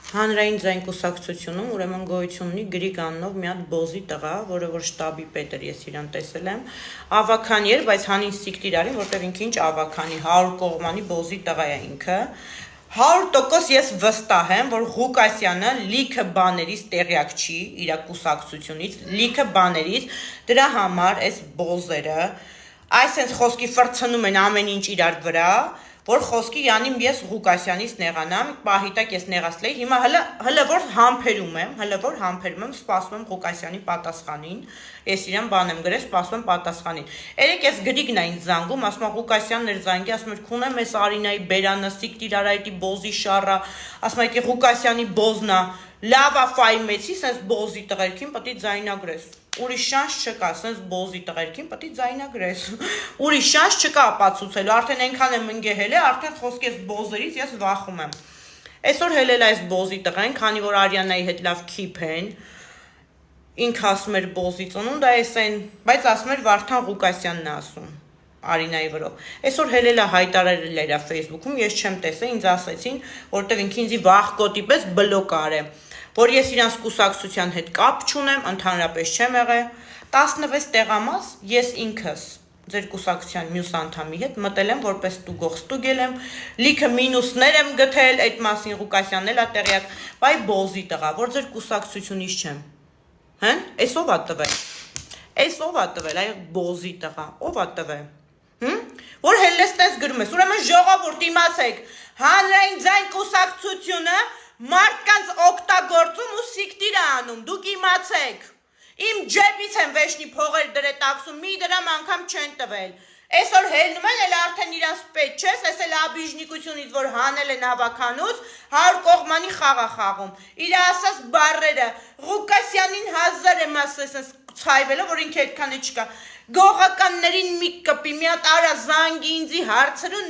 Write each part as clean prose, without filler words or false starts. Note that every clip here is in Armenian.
Հանրային ձայն կուսակցությունում ուրեմն գոյություն ունի Գրիգ անունով մի հատ բոզի տղա, որը որ շտաբի պետ էր, ես իրան տեսել եմ, ավաքանի էր, բայց հանին սիկտիր արին, որտեղ ինքը ինչ ավաքանի, 100 կողմանի բոզի տղա է ինքը, 100% ես վստահ եմ, որ Ղուկասյանը լիքը բաներից տեղյակ չի, իր կուսակցությունից, լիքը բաներից, դրա համար այս բոզերը, այսպես խոսքի ֆրցնում են ամեն ինչ իրար վրա, որ խոսքի յանիմ ես Ղուկասյանից նեղանամ, պահիտակ ես նեղացել էի, հիմա հələ որ համբերում եմ, սպասում եմ Ղուկասյանի պատասխանին, ես իրան բան եմ գրել, սպասում եմ պատասխանին։ Երեք ես Գրիգն այն զանգում, ասում եմ Ղուկասյանն էր զանգի, ասում էր քունեմ էս Արինայի բերանը, սիկտիր արայտի բոզի շառա, ասում եմ Ղուկասյանի բոզնա, լավա ֆայմեցի, սենց բոզի տղերքին պետք է ձայնագրես։ Ուրիշ շանս չկա, սենց բոզի տղերքին պետք է ձայնագրես։ Ուրիշ շանս չկա ապացուցելու, արդեն այնքան եմ ընկել է, արդեն խոսքես բոզերից ես վախում եմ։ Այսօր հելել այս բոզի տղեն, քանի որ Արիանայի հետ լավ քիփ են, ինքը ասում էր բոզի ծնունդ, այս այն, բայց ասում էր Վարդան Ղուկասյանն է ասում Արինայի վրով։ Այսօր հելելա հայտարարել էր Facebook-ում, ես չեմ տեսել, ինձ ասեցին, որտեղ ինքը ինձի վախկոտի պես բլոկ արե, որ ես իրանց կուսակցության հետ կապ չունեմ, ընդհանրապես չեմ եղել, 16 տեղամաս ես ինքս ձեր կուսակցության մյուս անդամի հետ մտել եմ, որպես ստուգող ստուգել եմ, լիքը մինուսներ եմ գտել, այդ մասին Ղուկասյանն էլ է տեղյակ, բայ բոզի տղա, որ ձեր կուսակցությունից չեմ, հեն, այս ով է տվել, այ բոզի տղա, ով է տվել, որ հելլեստես գրում ես, ուրեմն ժողովուրդ իմացեք, հանրային ձայն կուսակցությունը մարդկանց օգտագործում ու սիկտիր է անում, դուք իմացեք, իմ ջեբից են վեշնի փողեր դրե տաքսում, մի դրամ անգամ չեն տվել, այսօր հելնում են, էլ արդեն իրանց պետ չես, այս էլ աբիժնիկությունից, որ հանել են հավաքանուց, 100 կողմանի խաղ է խաղում, իր ասած բառերը, Ղուկասյանին 1000 եմ ասես ցայվելը, որ ինքը այդքան է չկա, գողականներին մի կպի, մի հատ արա զանգի ինձի հարցրու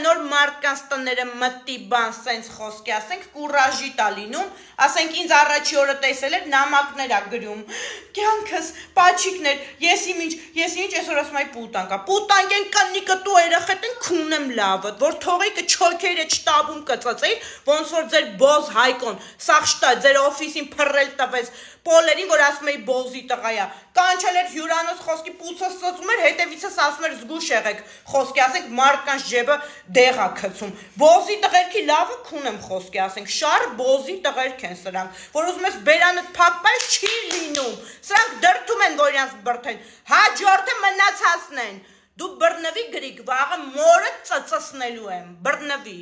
նոր մարդկանց տները մտի բան սենց խոսքի, ասենք կուրաժի տա լինում, ասենք ինձ առաջի օրը տեսել էր նամակներ ա գրում, կյանքս, պաչիկներ, ես ինչ, այսօր ասում այ պուտանք են կնիկը տու երեխետ են քունեմ լավը, որ թողիկը չոքերը չտաբում կծծեի, ոնց որ ձեր բոզ հայկոն, սաղ շտա ձեր օֆիսին փռել տվեց, պոլերին, որ ասում էի բոզի տղայա, կանչել էր հյուրանոց խոսքի պուցս ծծում էր, հետևիցս ասում էր զգուշ եղեք խոսքի, ասենք մարդկանց ջեբը դեղ ա գցում, բոզի տղերքի լավը քունեմ խոսքի, ասենք շար բոզի տղերք են սրանք, որ ուզում ես բերանը փակվել չի լինում, սրանք դրդում են, որ իրանց բրդեն, հաջորդը մնացածն են, դու բռնվի Գրիգ, վաղը մորը ծծսնելու եմ, բռնվի